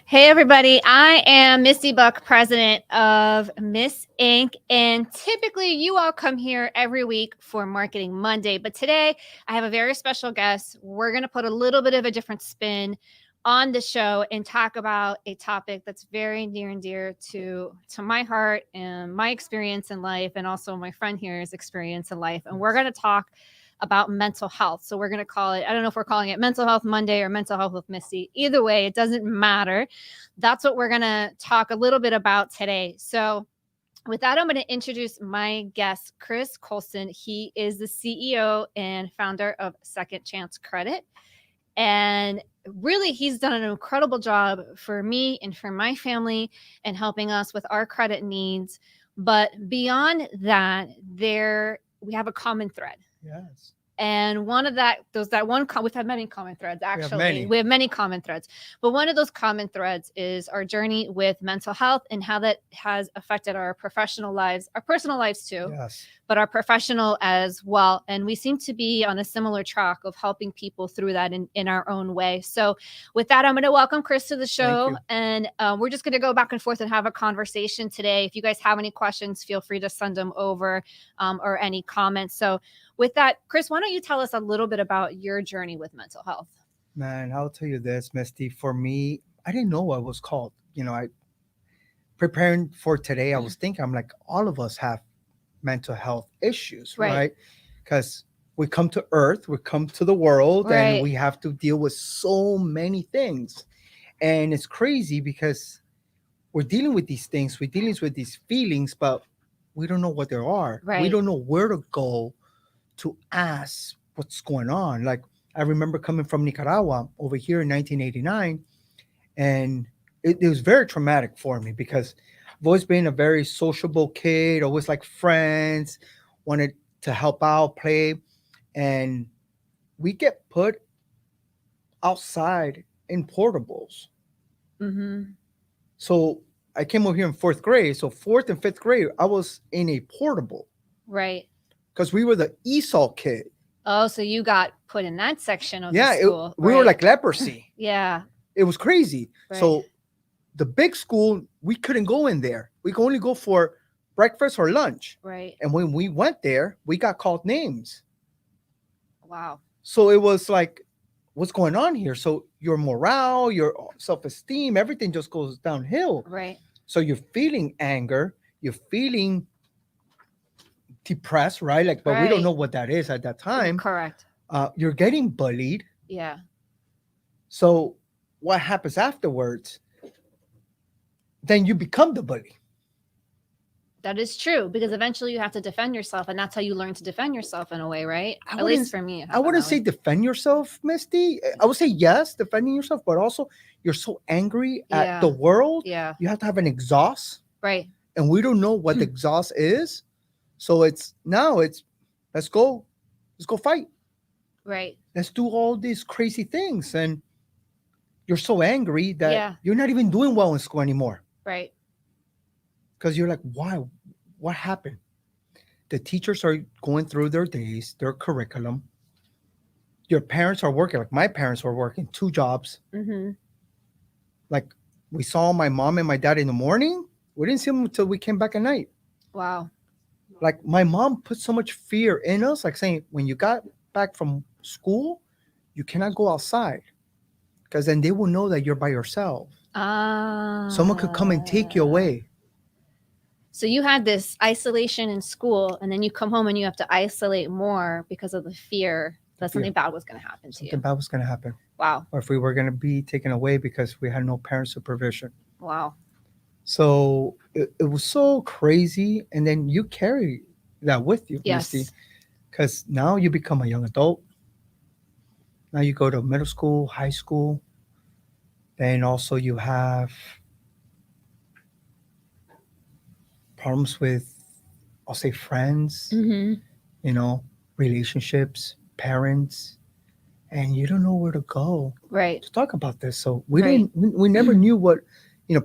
Hey, everybody. I am Misty Buck, president of Miss Inc. And typically, you all come here every week for Marketing Monday. But today, I have a very special guest. We're going to put a little bit of a different spin on the show and talk about a topic that's very near and dear to my heart and my experience in life, and also my friend here's experience in life. And we're going to talk about mental health. So we're going to call it, I don't know if we're calling it Mental Health Monday or Mental Health with Misty. Either way, it doesn't matter. That's what we're going to talk a little bit about today. So with that, I'm going to introduce my guest, Chris Colston. He is the CEO and founder of Second Chance Credit. And really, he's done an incredible job for me and for my family and helping us with our credit needs. But beyond that, we have a common thread. Yes. And one of we've had many common threads, actually. We have many common threads. But one of those common threads is our journey with mental health and how that has affected our professional lives, our personal lives too, Yes. but our professional as well. And we seem to be on a similar track of helping people through that in our own way. So with that, I'm going to welcome Chris to the show. And we're just going to go back and forth and have a conversation today. If you guys have any questions, feel free to send them over or any comments. So with that, Chris, why don't you tell us a little bit about your journey with mental health? Man, I'll tell you this, Misty. For me, I didn't know what it was called. I preparing for today, I was thinking, I'm like, all of us have mental health issues, right? Because we come to Earth, we come to the world, and we have to deal with so many things. And it's crazy because we're dealing with these things, we're dealing with these feelings, but we don't know what they are. Right. We don't know where to go to ask what's going on. Like, I remember coming from Nicaragua over here in 1989, and it was very traumatic for me because I've always been a very sociable kid, always like friends, wanted to help out, play, and we get put outside in portables. Mm-hmm. So I came over here in fourth grade. So fourth and fifth grade, I was in a portable. Right. Because we were the ESOL kid. Oh, so you got put in that section of the school. We were like leprosy. Yeah. It was crazy. Right. So the big school, we couldn't go in there. We could only go for breakfast or lunch. Right. And when we went there, we got called names. Wow. So it was like, what's going on here? So your morale, your self-esteem, everything just goes downhill. Right. So you're feeling anger, you're feeling depressed, right? Like, but we don't know what that is at that time. Correct. You're getting bullied. Yeah. So what happens afterwards? Then you become the bully. That is true, because eventually you have to defend yourself, and that's how you learn to defend yourself in a way, right? At least for me. I wouldn't say defend yourself, Misty. I would say yes, defending yourself, but also you're so angry at the world. Yeah. You have to have an exhaust. Right. And we don't know what the exhaust is. So let's go fight. Right. Let's do all these crazy things. And you're so angry that you're not even doing well in school anymore. Right. Because you're like, why? What happened? The teachers are going through their days, their curriculum. Your parents are working. Like my parents were working 2 jobs. Mm-hmm. Like we saw my mom and my dad in the morning. We didn't see them until we came back at night. Wow. Like my mom put so much fear in us, like saying, when you got back from school, you cannot go outside because then they will know that you're by yourself. Someone could come and take you away. So you had this isolation in school, and then you come home and you have to isolate more because of the fear that something bad was going to happen to you. Something bad was going to happen. Wow. Or if we were going to be taken away because we had no parent supervision. Wow. So it was so crazy. And then you carry that with you, Misty, because now you become a young adult. Now you go to middle school, high school. Then also you have problems with, I'll say, friends, relationships, parents, and you don't know where to go to talk about this. So we never knew what,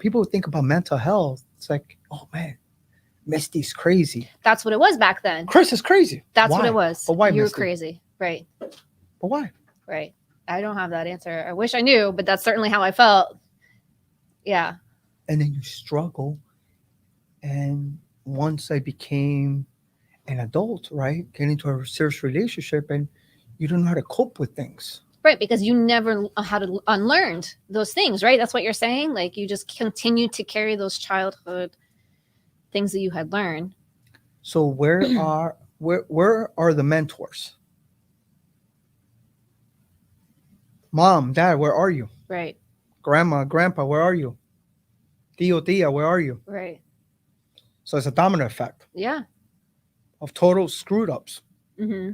people would think about mental health. It's like, oh man, Misty's crazy. That's what it was back then. Chris is crazy. That's what it was. But why, you were Misty? crazy. Right. But why? Right. I don't have that answer. I wish I knew, but that's certainly how I felt. Yeah. And then you struggle. And once I became an adult, right, get into a serious relationship, and you don't know how to cope with things. Right, because you never had to unlearned those things, right? That's what you're saying. Like you just continue to carry those childhood things that you had learned. So where are the mentors? Mom, dad, where are you? Right, Grandma, grandpa, where are you? Tio, tia, where are you? right. So it's a domino effect Yeah. of total screwed ups. Mm-hmm.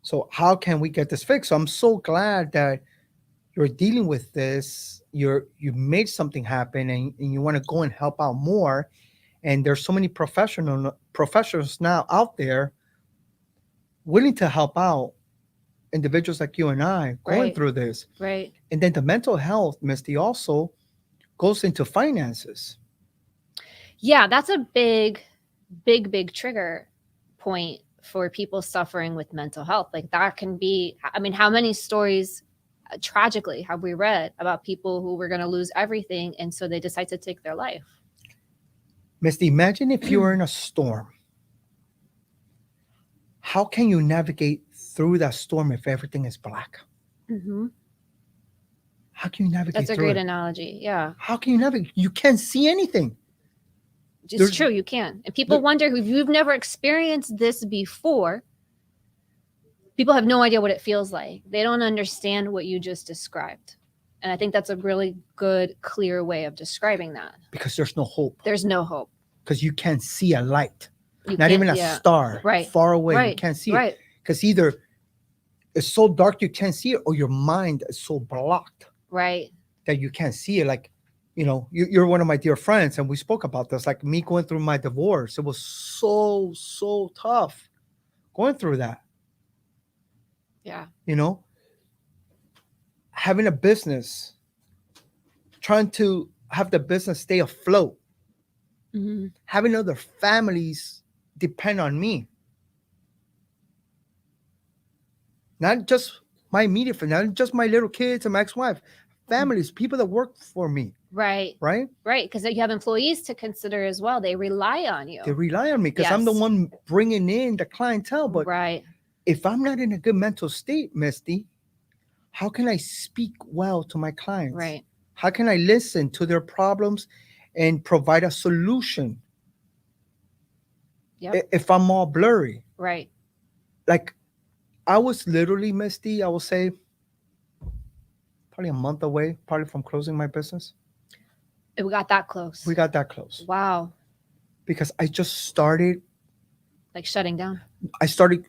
So how can we get this fixed? So I'm so glad that you're dealing with this. You made something happen, and you want to go and help out more. And there's so many professionals now out there willing to help out individuals like you and I going Right, through this. right. And then the mental health, Misty, also goes into finances. Yeah, that's a big trigger point for people suffering with mental health. Like that can be, I mean, how many stories tragically have we read about people who were going to lose everything and so they decide to take their life? Misty, imagine if you were in a storm. How can you navigate through that storm if everything is black? Mm-hmm. How can you navigate That's a through great it? analogy. Yeah. How can you navigate? You can't see anything. It's There's, true, you can. And people there, wonder if you've never experienced this before, people have no idea what it feels like. They don't understand what you just described. And I think that's a really good, clear way of describing that. because there's no hope. There's no hope. Because you can't see a light. You Not can't, even a star right, far away. You right, can't see it. right, Because either it's so dark you can't see it, or your mind is so blocked right. that you can't see it. Like, you're one of my dear friends, and we spoke about this. Like me going through my divorce, it was so tough going through that. Yeah. Having a business, trying to have the business stay afloat, Mm-hmm. having other families depend on me, not just my immediate family, not just my little kids and my ex-wife, families, people that work for me, Right. right? Right. Because you have employees to consider as well. They rely on you. They rely on me because I'm the Yes. one bringing in the clientele. But Right. if I'm not in a good mental state, Misty, how can I speak well to my clients? Right. How can I listen to their problems and provide a solution? Yep. If I'm all blurry, Right. like I was literally, Misty, I will say probably a month away, probably from closing my business. We got that close. We got that close Wow. because I just started. Like shutting down. I started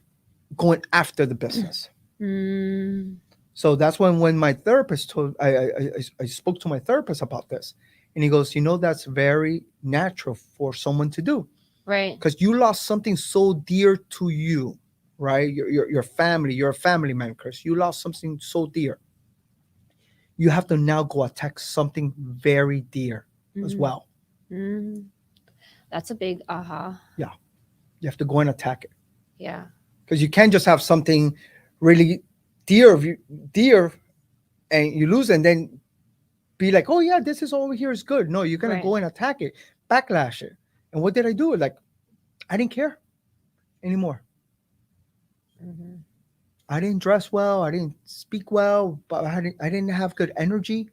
going after the business. Mm. So that's when my therapist told I spoke to my therapist about this, and he goes, that's very natural for someone to do, Right. because you lost something so dear to you, right? Your family, you're a family man, Chris. You lost something so dear. You have to now go attack something very dear as well. Mm. That's a big aha. Yeah, you have to go and attack it. Yeah. Because you can't just have something really dear, and you lose, and then be like, oh yeah, this is over here is good. No, you're gonna Right. go and attack it, backlash it. And what did I do? Like, I didn't care anymore. Mm-hmm. I didn't dress well. I didn't speak well. But I didn't have good energy.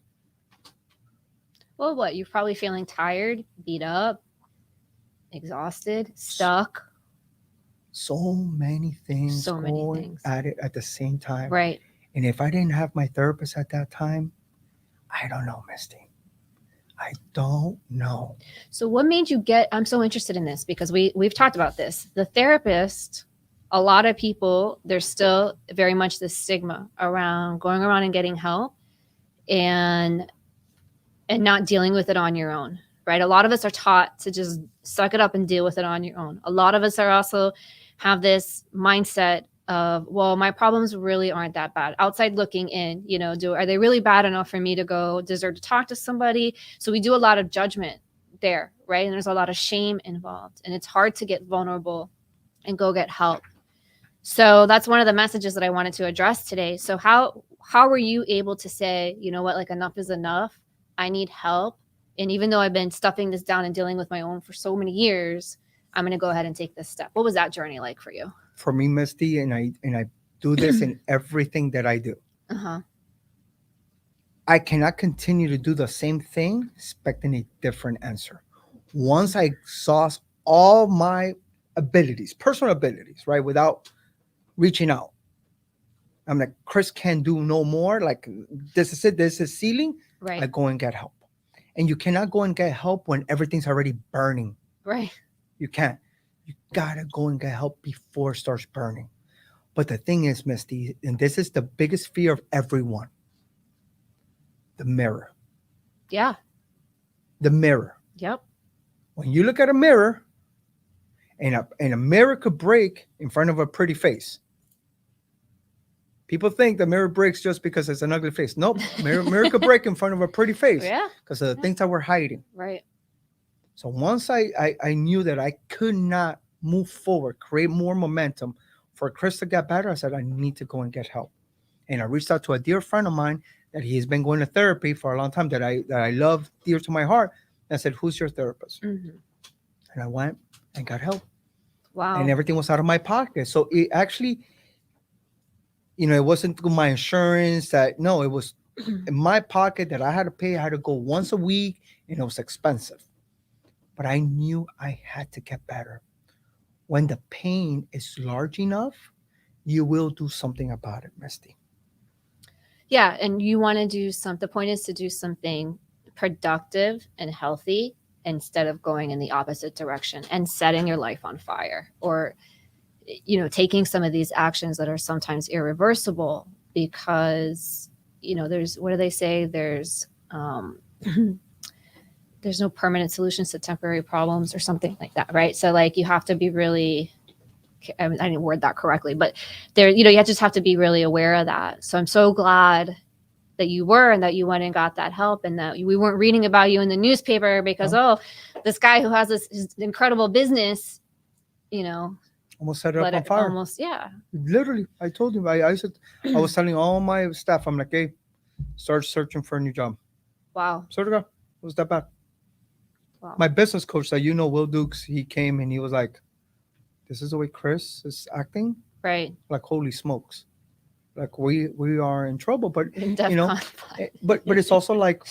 Well, what? You're probably feeling tired, beat up, exhausted, stuck. So many things So many going things. at it at the same time. Right. And if I didn't have my therapist at that time, I don't know, Misty. I don't know. So what made you get, I'm so interested in this because we've talked about this. The therapist, a lot of people, there's still very much this stigma around going around and getting help and not dealing with it on your own, right? A lot of us are taught to just suck it up and deal with it on your own. A lot of us are also have this mindset of, well, my problems really aren't that bad. Outside looking in, are they really bad enough for me to deserve to talk to somebody? So we do a lot of judgment there, right? And there's a lot of shame involved, and it's hard to get vulnerable and go get help. So that's one of the messages that I wanted to address today. So how were you able to say, you know what, like enough is enough? I need help. And even though I've been stuffing this down and dealing with my own for so many years, I'm going to go ahead and take this step. What was that journey like for you? For me, Misty, and I do this in everything that I do. Uh-huh. I cannot continue to do the same thing expecting a different answer. Once I exhaust all my abilities, personal abilities, right, without reaching out, I'm like, Chris can do no more. Like, this is it. This is ceiling. Right. I go and get help. And you cannot go and get help when everything's already burning. Right. You can't. You gotta go and get help before it starts burning. But the thing is, Misty, and this is the biggest fear of everyone, the mirror. Yeah. The mirror. Yep. When you look at a mirror, and a mirror could break in front of a pretty face. People think the mirror breaks just because it's an ugly face. Nope. Mirror could break in front of a pretty face. Yeah. Because of the things that we're hiding. Right. So once I knew that I could not move forward, create more momentum for Chris to get better, I said, I need to go and get help. And I reached out to a dear friend of mine that he's been going to therapy for a long time, that I love dear to my heart. And I said, who's your therapist? Mm-hmm. And I went and got help. Wow. And everything was out of my pocket. So it actually, it wasn't my insurance it was in my pocket that I had to pay. I had to go once a week, and it was expensive. But I knew I had to get better. When the pain is large enough, you will do something about it, Misty. Yeah. And you want to do the point is to do something productive and healthy instead of going in the opposite direction and setting your life on fire, or taking some of these actions that are sometimes irreversible, because there's, what do they say, there's there's no permanent solutions to temporary problems, or something like that, right? So like you have to be really, I didn't word that correctly, but there, you just have to be really aware of that. So I'm so glad that you were, and that you went and got that help, and that we weren't reading about you in the newspaper because, this guy who has this incredible business, almost set it up on fire. Almost, yeah. Literally, I told him, I was telling all my staff, I'm like, hey, start searching for a new job. Wow. Sort of, it was that bad. Wow. My business coach that Will Dukes, he came and he was like, this is the way Chris is acting. Right. Like, holy smokes. Like, we are in trouble. But, but it's also like,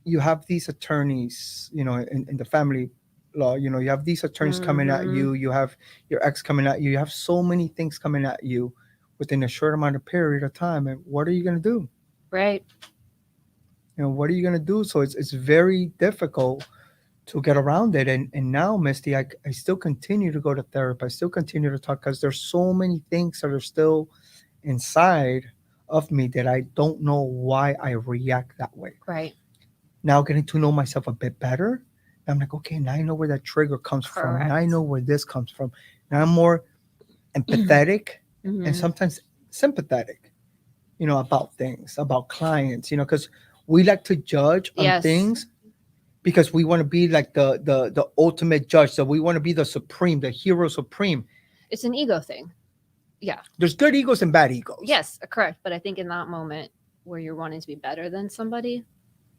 you have these attorneys, in the family law, you have these attorneys coming at you. You have your ex coming at you. You have so many things coming at you within a short amount of period of time. And what are you going to do? Right. What are you going to do? So it's very difficult to get around it. And now, Misty, I still continue to go to therapy. I still continue to talk, because there's so many things that are still inside of me that I don't know why I react that way. Right. Now getting to know myself a bit better, I'm like, okay, now I know where that trigger comes from. Now I know where this comes from. Now I'm more empathetic and sometimes sympathetic, about things, about clients, because we like to judge on things because we want to be like the ultimate judge. So we want to be the supreme, the hero supreme. It's an ego thing. Yeah. There's good egos and bad egos. Yes, correct. But I think in that moment where you're wanting to be better than somebody,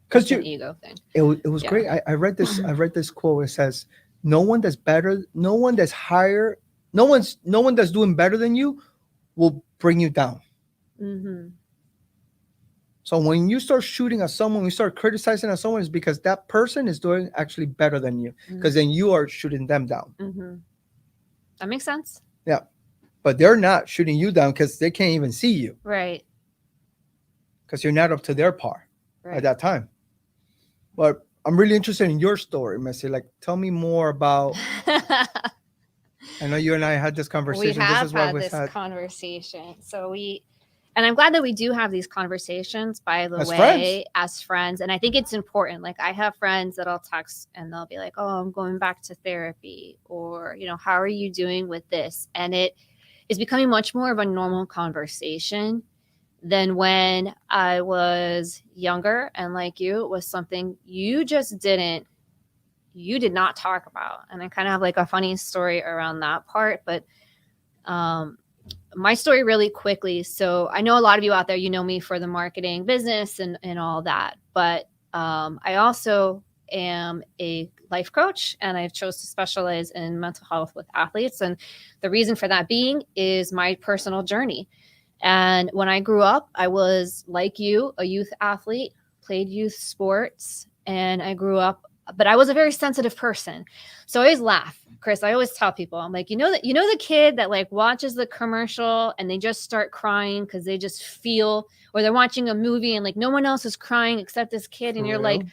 because an ego thing. It was great. I read this. I read this quote. It says, "No one that's better, no one that's higher, no one that's doing better than you will bring you down." Mm-hmm. So when you start shooting at someone, you start criticizing at someone, is because that person is doing actually better than you, because then you are shooting them down. Mm-hmm. That makes sense. Yeah, but they're not shooting you down because they can't even see you. Right. Because you're not up to their par at that time. But I'm really interested in your story, Messi. Like, tell me more about. I know you and I had this conversation. We have had this conversation. And I'm glad that we do have these conversations, by the way, as friends. And I think it's important. Like, I have friends that I'll text and they'll be like, oh, I'm going back to therapy, or, how are you doing with this? And it is becoming much more of a normal conversation than when I was younger. And like you, it was something you did not talk about. And I kind of have like a funny story around that part. But my story really quickly. So I know a lot of you out there, you know me for the marketing business and all that, but I also am a life coach, and I've chose to specialize in mental health with athletes. And the reason for that being is my personal journey. And when I grew up, I was like you, a youth athlete, played youth sports, and I grew up, but I was a very sensitive person. So I always laugh, Chris. I always tell people, I'm like, the kid that like watches the commercial and they just start crying because they just feel, or they're watching a movie and like no one else is crying except this kid, and you're like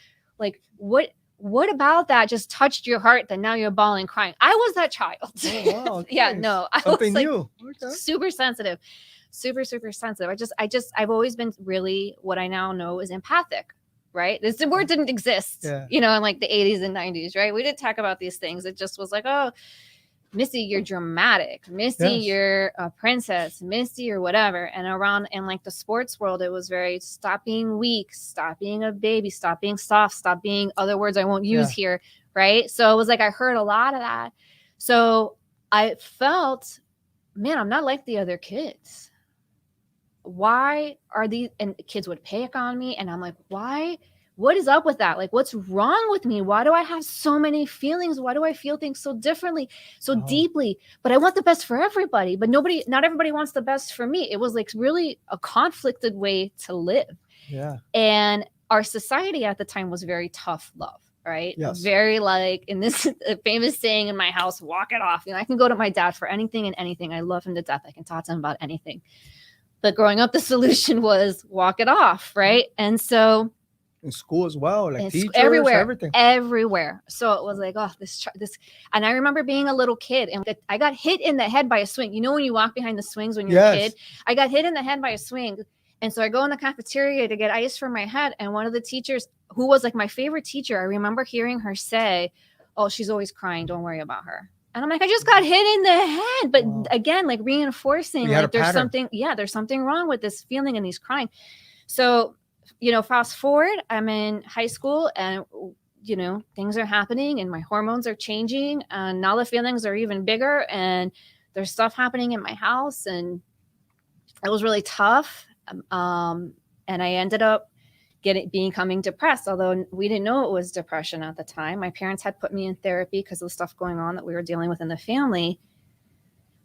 what about that just touched your heart that now you're bawling crying? I was that child. Oh, wow, okay. Yeah, no, I Something was like new. Okay. super sensitive, super sensitive. I've always been really what I now know is empathic, right? The word didn't exist, in like the 80s and 90s, right? We didn't talk about these things. It just was like, oh, Missy, you're dramatic. Missy, you're a princess. Missy, or whatever. And around in like the sports world, it was very stop being weak, stop being a baby, stop being soft, stop being other words I won't use here, right? So it was like I heard a lot of that. So I felt, man, I'm not like the other kids. Why are these? And kids would pick on me, and I'm like, why? What is up with that? Like, what's wrong with me? Why do I have so many feelings? Why do I feel things so differently, so deeply? But I want the best for everybody, but not everybody wants the best for me. It was like really a conflicted way to live. Yeah. And our society at the time was very tough love, right? Yes. Very like, in this famous saying in my house, walk it off. I can go to my dad for anything and anything. I love him to death. I can talk to him about anything. But growing up, the solution was walk it off, right? And so in school as well, like teachers, everywhere. So it was like, oh, this. And I remember being a little kid, and I got hit in the head by a swing. You know, when you walk behind the swings when you're a kid, I got hit in the head by a swing. And so I go in the cafeteria to get ice for my head. And one of the teachers, who was like my favorite teacher, I remember hearing her say, oh, she's always crying. Don't worry about her. And I'm like, I just got hit in the head. But again, like reinforcing, like there's something wrong with this feeling and these crying. So, fast forward, I'm in high school, and, things are happening and my hormones are changing, and now the feelings are even bigger, and there's stuff happening in my house, and it was really tough. And I ended up becoming depressed, although we didn't know it was depression at the time. My parents had put me in therapy because of the stuff going on that we were dealing with in the family.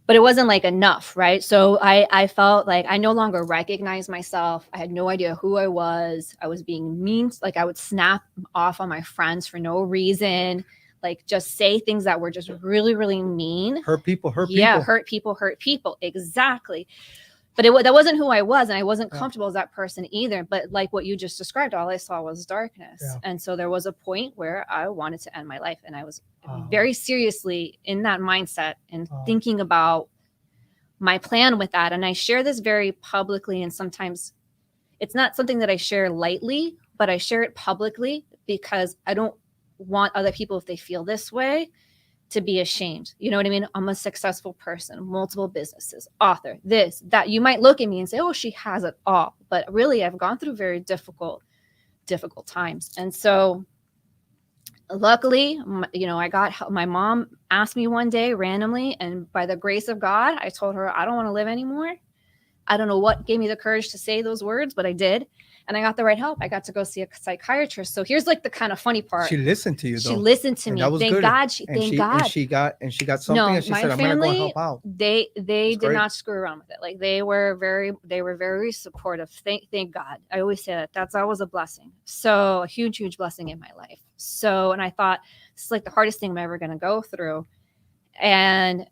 But it wasn't like enough, right? So I felt like I no longer recognized myself. I had no idea who I was. I was being mean. Like I would snap off on my friends for no reason. Like just say things that were just really, really mean. Hurt people. Yeah, hurt people. Exactly. But that wasn't who I was, and I wasn't comfortable as that person either. But like what you just described, all I saw was darkness. Yeah. And so there was a point where I wanted to end my life, and I was very seriously in that mindset and thinking about my plan with that. And I share this very publicly, and sometimes it's not something that I share lightly, but I share it publicly because I don't want other people, if they feel this way, to be ashamed. You know what I mean? I'm a successful person, multiple businesses, author, this, that. You might look at me and say, oh, she has it all. But really, I've gone through very difficult times. And so luckily, my mom asked me one day randomly, and by the grace of God, I told her, I don't want to live anymore. I don't know what gave me the courage to say those words, but I did. And I got the right help. I got to go see a psychiatrist. So here's like the kind of funny part. She listened to you, though. She listened to me. Thank God. Thank God. And she got something. No, and she said, I'm going to go help out. They did not screw around with it. Like they were very supportive. Thank God. I always say that was a blessing. So a huge, huge blessing in my life. So, and I thought this is like the hardest thing I'm ever going to go through. And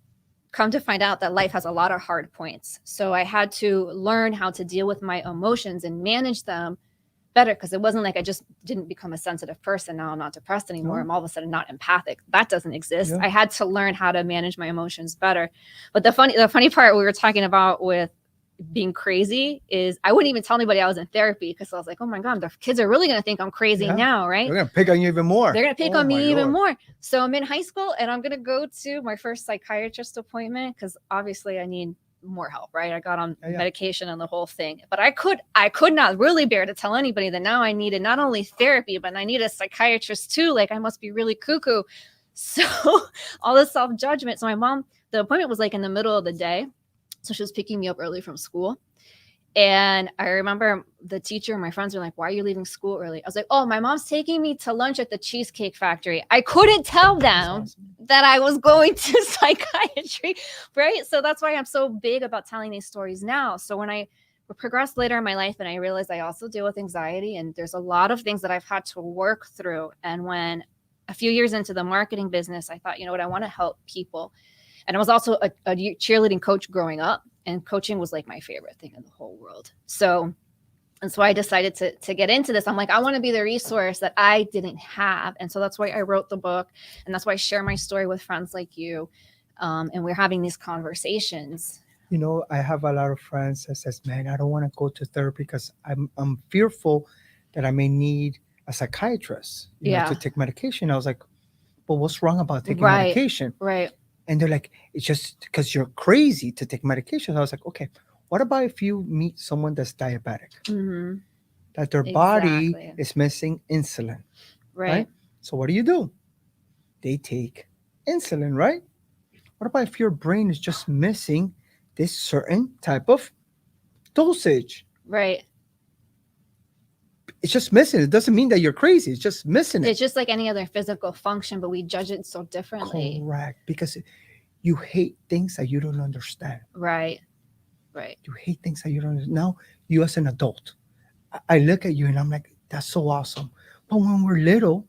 come to find out that life has a lot of hard points. So I had to learn how to deal with my emotions and manage them better, because it wasn't like I just didn't become a sensitive person. Now I'm not depressed anymore. I'm all of a sudden not empathic. That doesn't exist. Yeah. I had to learn how to manage my emotions better. But the funny part we were talking about with being crazy is I wouldn't even tell anybody I was in therapy, because I was like, oh my God, the kids are really going to think I'm crazy now, right? They're going to pick on you even more. They're going to pick on me even more. So I'm in high school, and I'm going to go to my first psychiatrist appointment, because obviously I need more help, right? I got on medication and the whole thing. But I could not really bear to tell anybody that now I needed not only therapy, but I need a psychiatrist too. Like I must be really cuckoo. So all this self-judgment. So my mom, the appointment was like in the middle of the day. So she was picking me up early from school. And I remember the teacher and my friends were like, "Why are you leaving school early?" I was like, "Oh, my mom's taking me to lunch at the Cheesecake Factory." I couldn't tell them awesome. that I was going to psychiatry, right? So that's why I'm so big about telling these stories now. So when I progressed later in my life and I realized I also deal with anxiety, and there's a lot of things that I've had to work through. And when a few years into the marketing business, I thought, you know what, I want to help people. And I was also a cheerleading coach growing up, and coaching was like my favorite thing in the whole world. So, and so I decided to get into this. I'm like, I want to be the resource that I didn't have. And so that's why I wrote the book. And that's why I share my story with friends like you. And we're having these conversations. You know, I have a lot of friends that says, man, I don't want to go to therapy because I'm fearful that I may need a psychiatrist, to take medication. I was like, but what's wrong about taking medication? Right. And they're like, it's just because you're crazy to take medication. I was like, okay, what about if you meet someone that's diabetic, that their body is missing insulin, right? So what do? They take insulin, right? What about if your brain is just missing this certain type of dosage? Right. It's just missing. It doesn't mean that you're crazy. It's just missing it. It's just like any other physical function, but we judge it so differently. Correct. Because you hate things that you don't understand. Right. Right. You hate things that you don't understand. Now, you as an adult, I look at you and I'm like, that's so awesome. But when we're little,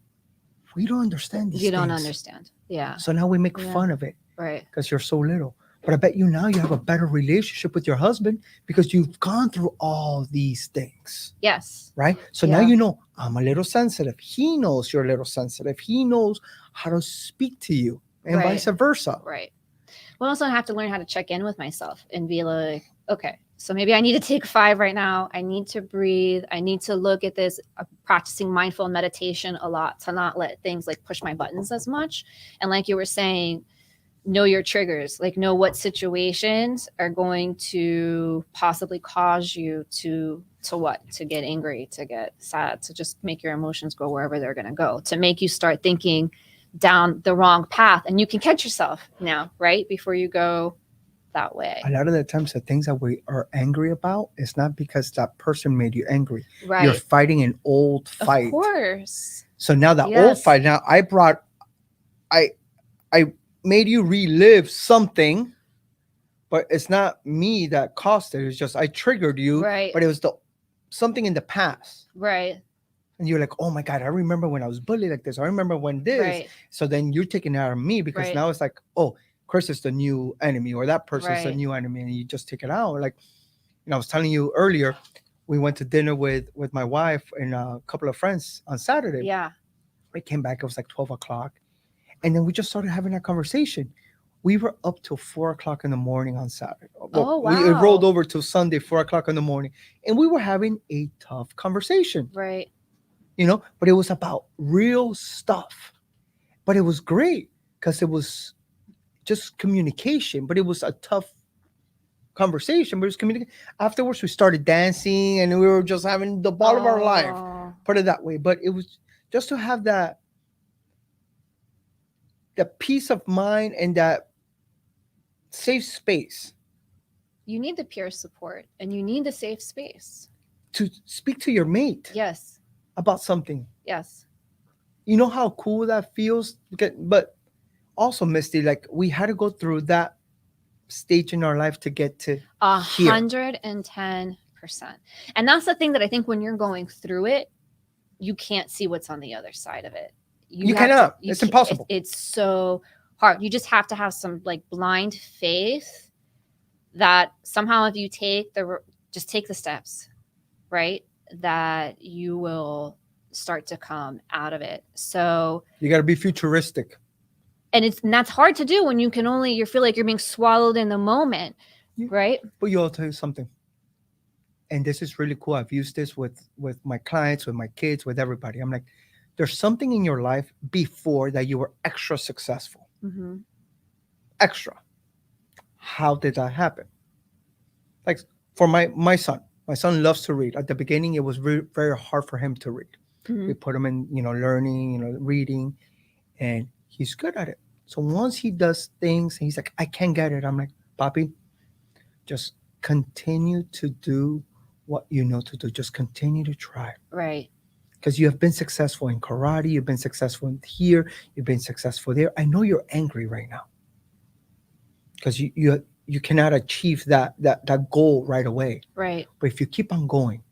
we don't understand these things. You don't understand. Yeah. So now we make fun of it. Right. Because you're so little. But I bet you now you have a better relationship with your husband because you've gone through all these things. Yes. Right? So now you know, I'm a little sensitive. He knows you're a little sensitive. He knows how to speak to you and vice versa. Right. We also have to learn how to check in with myself and be like, okay, so maybe I need to take 5 right now. I need to breathe. I need to look at this, practicing mindful meditation a lot to not let things like push my buttons as much. And like you were saying, know your triggers, like know what situations are going to possibly cause you to get angry, to get sad, to just make your emotions go wherever they're going to go, to make you start thinking down the wrong path. And you can catch yourself now, right? Before you go that way. A lot of the times the things that we are angry about is not because that person made you angry. Right. You're fighting an old fight. Of course. So now that old fight, now I made you relive something, but it's not me that caused it. It's just I triggered you, right? But it was something in the past, right? And you're like, oh my God, I remember when I was bullied like this. I remember when this. Right. So then you're taking it out of me because now it's like, oh, Chris is the new enemy, or that person's the new enemy, and you just take it out. Like, I was telling you earlier, we went to dinner with my wife and a couple of friends on Saturday. Yeah. We came back, it was like 12 o'clock. And then we just started having a conversation. We were up till 4 o'clock in the morning on Saturday. Well, wow. It rolled over to Sunday, 4 o'clock in the morning. And we were having a tough conversation. Right. But it was about real stuff. But it was great because it was just communication. But it was a tough conversation. But it was communication. Afterwards, we started dancing and we were just having the ball of our life. Put it that way. But it was just to have that peace of mind and that safe space. You need the peer support and you need the safe space to speak to your mate. Yes. About something. Yes. You know how cool that feels? But also, Misty, like we had to go through that stage in our life to get to 110%. And that's the thing that I think when you're going through it, you can't see what's on the other side of it. You cannot. It's impossible. It's so hard. You just have to have some like blind faith that somehow if you take the steps, right, that you will start to come out of it. So you got to be futuristic. And that's hard to do when you feel like you're being swallowed in the moment, right? But I'll tell you something. And this is really cool. I've used this with my clients, with my kids, with everybody. I'm like, there's something in your life before that you were extra successful. Mm-hmm. Extra. How did that happen? Like for my son loves to read. At the beginning, it was very, very hard for him to read. Mm-hmm. We put him in, learning, reading, and he's good at it. So once he does things, and he's like, I can't get it. I'm like, Papi, Just continue to do what you know to do. Just continue to try. Right. Because you have been successful in karate, you've been successful in here, you've been successful there. I know you're angry right now because you cannot achieve that goal right away. Right. But if you keep on going,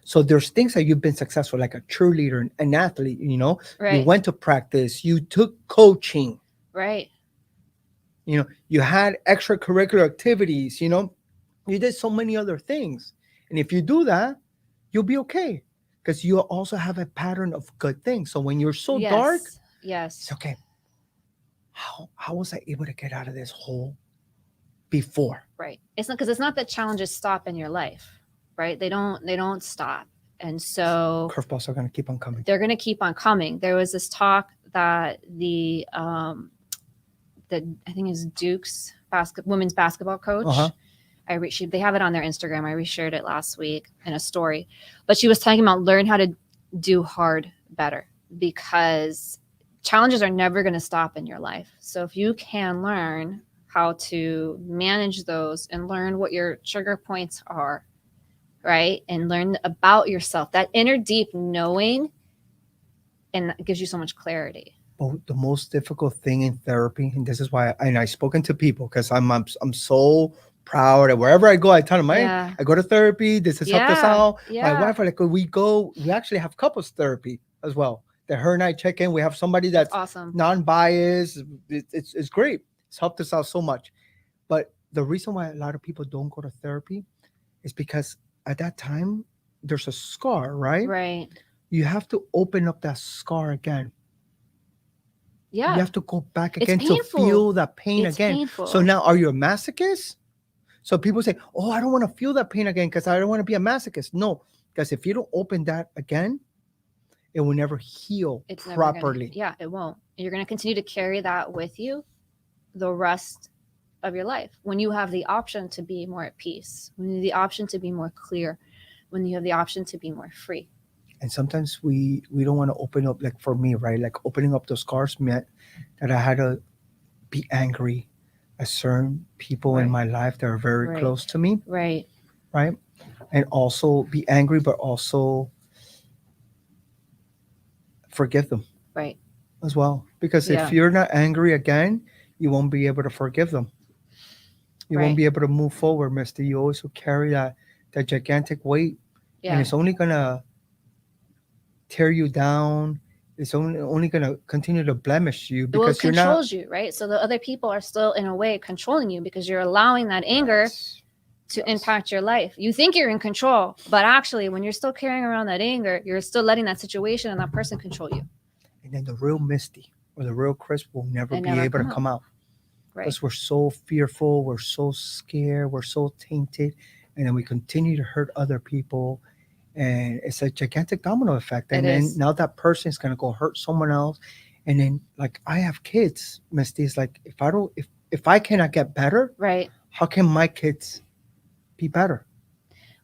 so there's things that you've been successful, like a cheerleader, an athlete. You Right. went to practice, you took coaching, Right. you had extracurricular activities. You did so many other things, and if you do that, you'll be okay because you also have a pattern of good things. So when you're so dark, Yes. it's okay. How was I able to get out of this hole before? Right. It's not because it's not that challenges stop in your life, right? They don't stop. And so Curveballs are going to keep on coming. they're going to keep on coming. There was this talk that that I think is Duke's women's basketball coach. Uh-huh. They have it on their Instagram. I reshared it last week in a story, but she was talking about learn how to do hard better, because challenges are never going to stop in your life. So if you can learn how to manage those and learn what your trigger points are, right, and learn about yourself, that inner deep knowing, and that gives you so much clarity. But the most difficult thing in therapy, and this is why I've spoken to people, because I'm so proud, and wherever I go, I tell them, Yeah. I go to therapy. This has helped us out. Yeah. My wife, we actually have couples therapy as well. That her and I check in. We have somebody that's awesome, non-biased. It's great. It's helped us out so much. But the reason why a lot of people don't go to therapy is because at that time there's a scar, right? Right. You have to open up that scar again. Yeah. You have to go back again It's to painful. feel that pain It's again. painful. So now, are you a masochist? So people say, "Oh, I don't want to feel that pain again because I don't want to be a masochist." No, because if you don't open that again, it will never heal properly. It won't. You're going to continue to carry that with you the rest of your life. When you have the option to be more at peace, when you have the option to be more clear, when you have the option to be more free. And sometimes we don't want to open up, like for me, right? Like opening up those scars meant that I had to be angry at certain people in my life that are very close to me. Right. Right. And also be angry, but also forgive them. Right. As well. Because if you're not angry again, you won't be able to forgive them. You won't be able to move forward, Misty. You always will carry that gigantic weight. Yeah. And it's only going to tear you down. It's only going to continue to blemish you because it controls you, right? So the other people are still in a way controlling you because you're allowing that anger to impact your life. You think you're in control, but actually when you're still carrying around that anger, you're still letting that situation and that person control you. And then the real Misty or the real Chris will never be able to come out. Right. Because we're so fearful, we're so scared, we're so tainted, and then we continue to hurt other people. And it's a gigantic domino effect. And then now that person is going to go hurt someone else. And then, like, I have kids, Misty. It's like, if I cannot get better, right, how can my kids be better?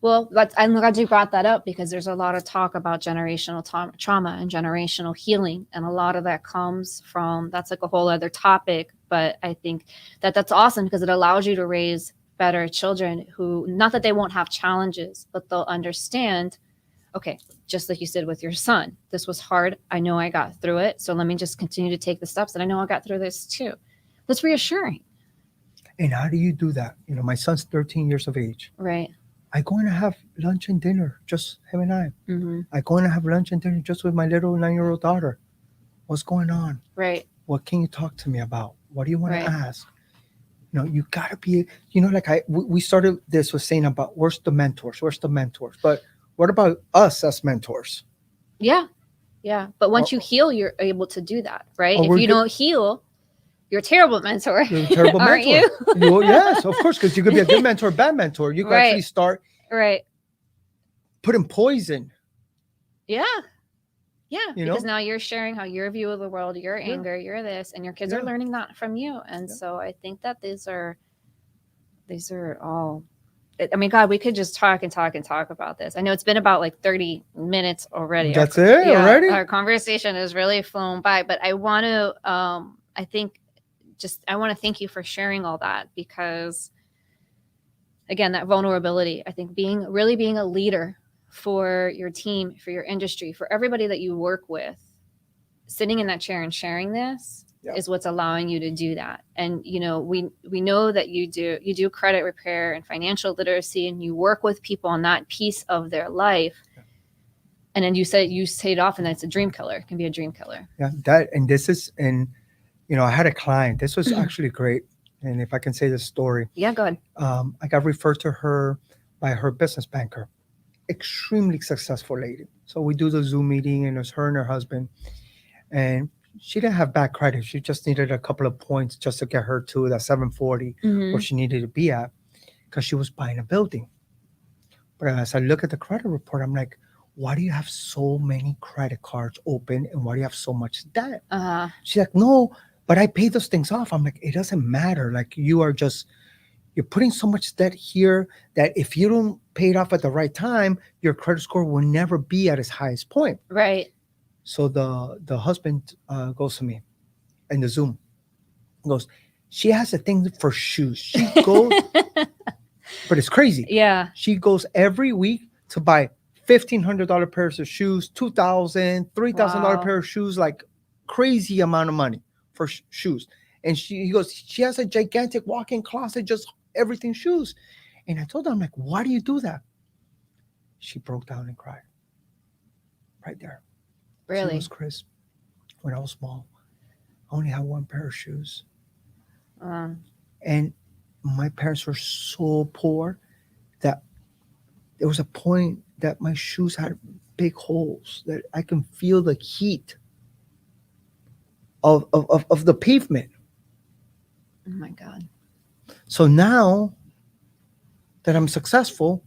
Well, I'm glad you brought that up because there's a lot of talk about generational trauma and generational healing. And a lot of that comes from, that's like a whole other topic. But I think that's awesome because it allows you to raise better children who, not that they won't have challenges, but they'll understand, okay, just like you said with your son, this was hard. I know I got through it. So let me just continue to take the steps. And I know I got through this too. That's reassuring. And how do you do that? My son's 13 years of age. Right. I go and have lunch and dinner, just him and I. Mm-hmm. I go and have lunch and dinner just with my little 9-year-old daughter. What's going on? Right. What can you talk to me about? What do you want to ask? You got to be, we started this with saying about where's the mentors? But what about us as mentors? Yeah. Yeah. But once you heal, you're able to do that, right? If you don't heal, you're a terrible mentor. You're a terrible aren't mentor. You? Yes, of course, because you could be a good mentor, a bad mentor. You can actually start putting poison. Yeah. Yeah. Because now you're sharing how your view of the world, your anger, your this, and your kids are learning that from you. And so I think that these are all, I mean, God, we could just talk about this. I know it's been about like 30 minutes already. That's it already? Our conversation has really flown by, but I want to, I want to thank you for sharing all that because again, that vulnerability. I think really being a leader for your team, for your industry, for everybody that you work with, sitting in that chair and sharing this is what's allowing you to do that. And we know that you do credit repair and financial literacy, and you work with people on that piece of their life. And then you say it often that it's a dream killer. It can be a dream killer. Yeah, I had a client. This was actually great. And if I can say this story. Yeah, go ahead. I got referred to her by her business banker. Extremely successful lady. So we do the Zoom meeting, and it's her and her husband. And she didn't have bad credit. She just needed a couple of points just to get her to that 740 where she needed to be at, because she was buying a building. But as I look at the credit report, I'm like, why do you have so many credit cards open, and why do you have so much debt? She's like, no, but I pay those things off. I'm like, it doesn't matter. Like, you're putting so much debt here that if you don't pay it off at the right time, your credit score will never be at its highest point. Right. So the husband goes to me in the Zoom. He goes, she has a thing for shoes. She goes, but it's crazy. Yeah. She goes every week to buy $1,500 pairs of shoes, $2,000, $3,000 pair of shoes, like crazy amount of money for shoes. And he goes, she has a gigantic walk-in closet, just everything shoes. And I told her, I'm like, why do you do that? She broke down and cried right there. Really? She goes, Chris, when I was small, I only had one pair of shoes. And my parents were so poor that there was a point that my shoes had big holes, that I can feel the heat of the pavement. Oh my God. So now that I'm successful,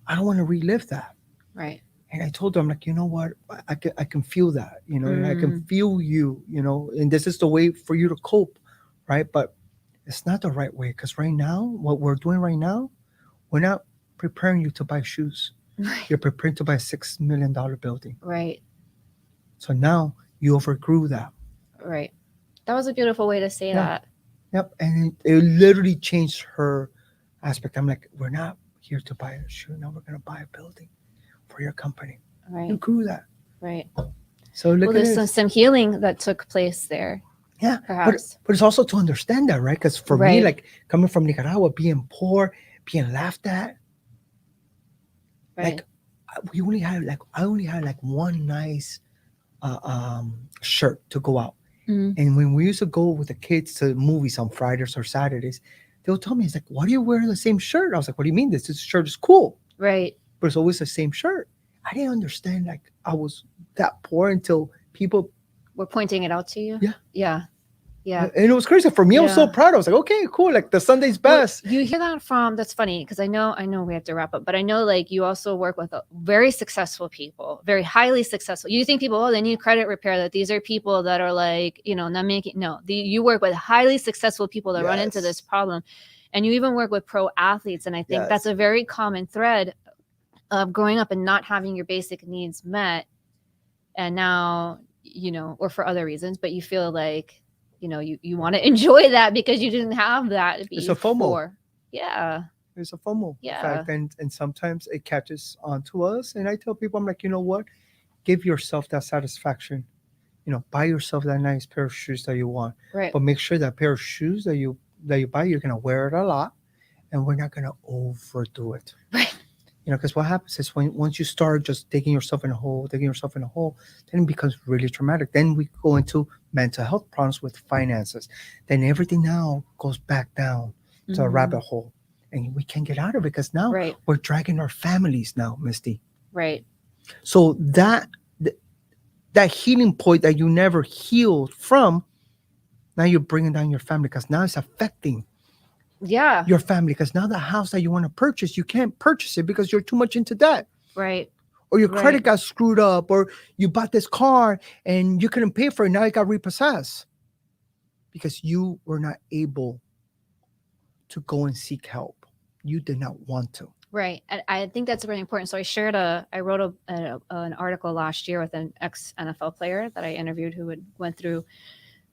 I don't want to relive that. Right. And I told her, I'm like, you know what? I can feel that, I can feel you, and this is the way for you to cope, right? But it's not the right way, because right now, what we're doing right now, we're not preparing you to buy shoes. Right. You're preparing to buy a $6 million building. Right. So now you overgrew that. Right. That was a beautiful way to say that. Yep. And it literally changed her aspect. I'm like, we're not here to buy a shoe. Now we're going to buy a building for your company. Right. You grew that. Right. So look at there's some healing that took place there. Yeah. Perhaps. But it's also to understand that, right? Because for me, like coming from Nicaragua, being poor, being laughed at, like I only had like one nice shirt to go out. And when we used to go with the kids to movies on Fridays or Saturdays, they'll tell me, it's like, why do you wear the same shirt? I was like, what do you mean? This shirt is cool. Right. But it's always the same shirt. I didn't understand, like, I was that poor until people were pointing it out to you. Yeah. Yeah. And it was crazy. For me, I was so proud. I was like, okay, cool. Like the Sunday's best. Well, you hear that that's funny, because I know we have to wrap up, but I know like you also work with very successful people, very highly successful. You think people, they need credit repair, that these are people that are like, not making, you work with highly successful people that run into this problem. And you even work with pro athletes. And I think that's a very common thread of growing up and not having your basic needs met. And now, or for other reasons, but you feel like, you want to enjoy that because you didn't have that before. It's a FOMO. Yeah. It's a FOMO effect. And sometimes it catches on to us. And I tell people, I'm like, you know what? Give yourself that satisfaction. Buy yourself that nice pair of shoes that you want. Right. But make sure that pair of shoes that you buy, you're going to wear it a lot. And we're not going to overdo it. Right. Because what happens is once you start just digging yourself in a hole, then it becomes really traumatic. Then we go into mental health problems with finances. Then everything now goes back down to a rabbit hole. And we can't get out of it, because now we're dragging our families now, Misty. Right. So that healing point that you never healed from, now you're bringing down your family, because now it's affecting your family, because now the house that you want to purchase, you can't purchase it because you're too much into debt. Right. Or your credit got screwed up, or you bought this car and you couldn't pay for it. Now it got repossessed because you were not able to go and seek help. You did not want to. Right. And I think that's really important. So I wrote an article last year with an ex-NFL player that I interviewed who went through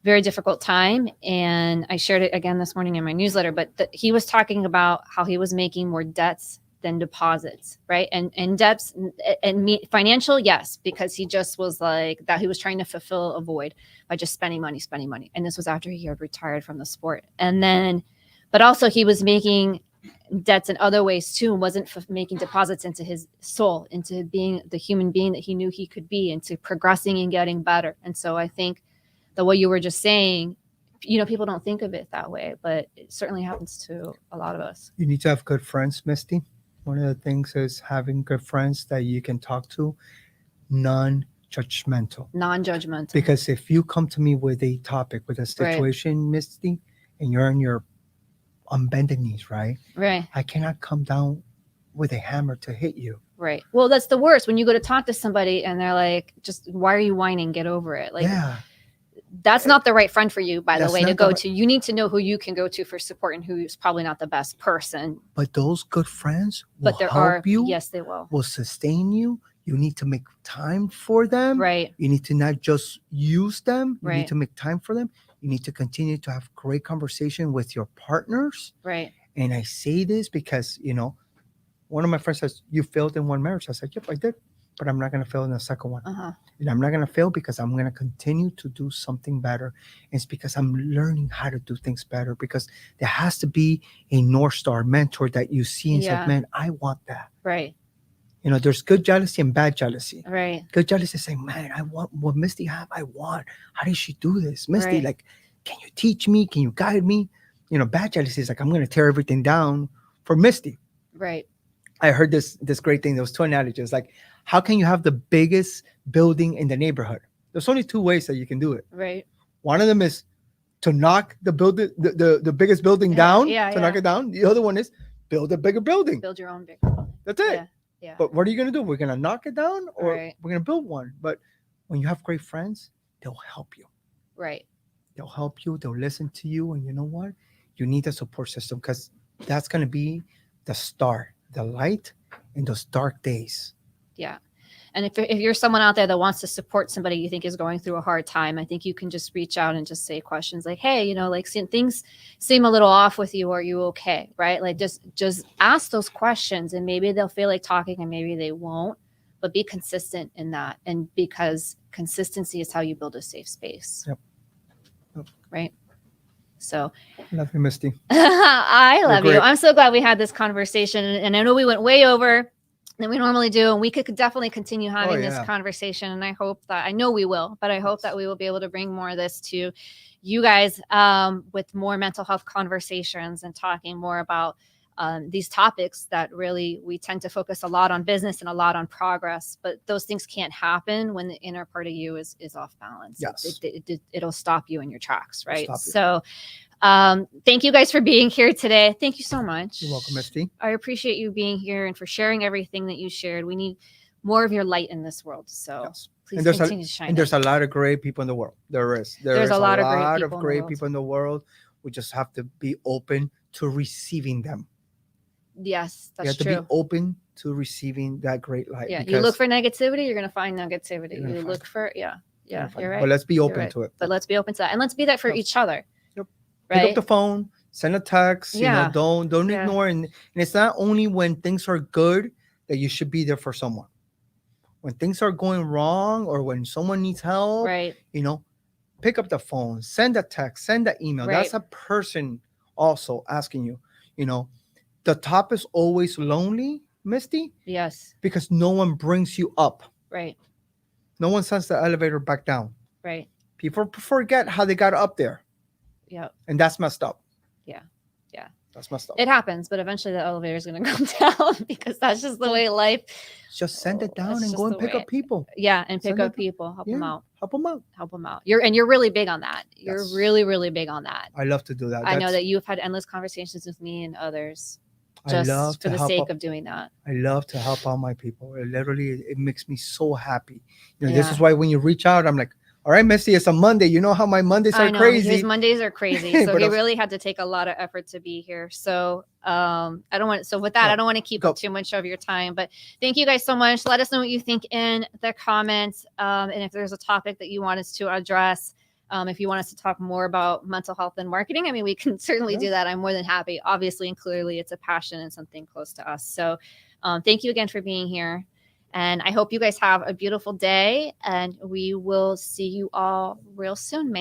very difficult time. And I shared it again this morning in my newsletter, but he was talking about how he was making more debts than deposits, right? And debts and financial, yes, because he just was like that. He was trying to fulfill a void by just spending money. And this was after he had retired from the sport. And then, but also he was making debts in other ways too, and wasn't making deposits into his soul, into being the human being that he knew he could be, into progressing and getting better. And so I think the way you were just saying, people don't think of it that way, but it certainly happens to a lot of us. You need to have good friends, Misty. One of the things is having good friends that you can talk to, non-judgmental. Because if you come to me with a topic, with a situation, right, Misty, and you're on bended knees, right? Right. I cannot come down with a hammer to hit you. Right. Well, that's the worst when you go to talk to somebody and they're like, just, why are you whining? Get over it. Like, yeah. That's not the right friend for you, by the way, to go to. You need to know who you can go to for support and who's probably not the best person. But those good friends will help you. Yes, they will Sustain you. You need to make time for them. Right. You need to not just use them. You right. need to make time for them. You need to continue to have great conversation with your partners. Right. And I say this because, one of my friends says, you failed in one marriage. I said, yep, I did. But I'm not going to fail in the second one. Uh-huh. And I'm not going to fail because I'm going to continue to do something better. It's because I'm learning how to do things better, because there has to be a North Star mentor that you see and say, man, I want that. Right. There's good jealousy and bad jealousy. Right. Good jealousy is saying, man, I want what Misty have. I want. How did she do this? Misty, right. Can you teach me? Can you guide me? Bad jealousy is like, I'm going to tear everything down for Misty. Right. I heard this great thing. There was two analogies. Like, how can you have the biggest building in the neighborhood? There's only two ways that you can do it. Right. One of them is to knock the building, the biggest building down, knock it down. The other one is build a bigger building. Build your own bigger building. That's it. Yeah. But what are you going to do? We're going to knock it down, or we're going to build one. But when you have great friends, they'll help you. Right. They'll help you. They'll listen to you. And you know what? You need a support system, because that's going to be the star, the light in those dark days. Yeah. And if you're someone out there that wants to support somebody you think is going through a hard time, I think you can just reach out and just say questions like, hey, things seem a little off with you. Are you okay? Right? Like just ask those questions, and maybe they'll feel like talking and maybe they won't, but be consistent in that. And because consistency is how you build a safe space. Yep. Right? So love you, Misty. I love you. I'm so glad we had this conversation, and I know we went way over than we normally do, and we could definitely continue having this conversation. And I know we will, but I hope that we will be able to bring more of this to you guys with more mental health conversations and talking more about these topics that really we tend to focus a lot on business and a lot on progress, but those things can't happen when the inner part of you is off balance. Yes. It'll stop you in your tracks. Right. So thank you guys for being here today. Thank you so much. You're welcome, Misty. I appreciate you being here and for sharing everything that you shared. We need more of your light in this world. So please continue to shine. And there's a lot of great people in the world. There's a lot of great people in the world. We just have to be open to receiving them. Yes, that's true. You have to be open to receiving that great light. Yeah, you look for negativity, you're going to find negativity. You look for, you're right. But let's be open to it. But let's be open to that. And let's be that for each other. Yep. Right? Pick up the phone, send a text, don't ignore. And it's not only when things are good that you should be there for someone. When things are going wrong or when someone needs help, right. Pick up the phone, send a text, send an email. Right. That's a person also asking you, the top is always lonely, Misty. Yes. Because no one brings you up. Right. No one sends the elevator back down. Right. People forget how they got up there. Yeah. And that's messed up. Yeah. Yeah. That's messed up. It happens, but eventually the elevator is going to come down because that's just the way life. Just send it down and go and pick up people. Yeah. And pick up people. Help them out. Help them out. Help them out. You're really big on that. You're really, really big on that. I love to do that. I know that you've had endless conversations with me and others. Just for the sake of doing that. I love to help out my people. It makes me so happy. This is why when you reach out, I'm like, all right, Misty, it's a Monday. You know how my Mondays are crazy. His Mondays are crazy. So he really had to take a lot of effort to be here. So I don't want to keep up too much of your time, but thank you guys so much. Let us know what you think in the comments. And if there's a topic that you want us to address, If you want us to talk more about mental health and marketing, I mean, we can certainly do that. I'm more than happy. Obviously and clearly, it's a passion and something close to us. So thank you again for being here. And I hope you guys have a beautiful day, and we will see you all real soon.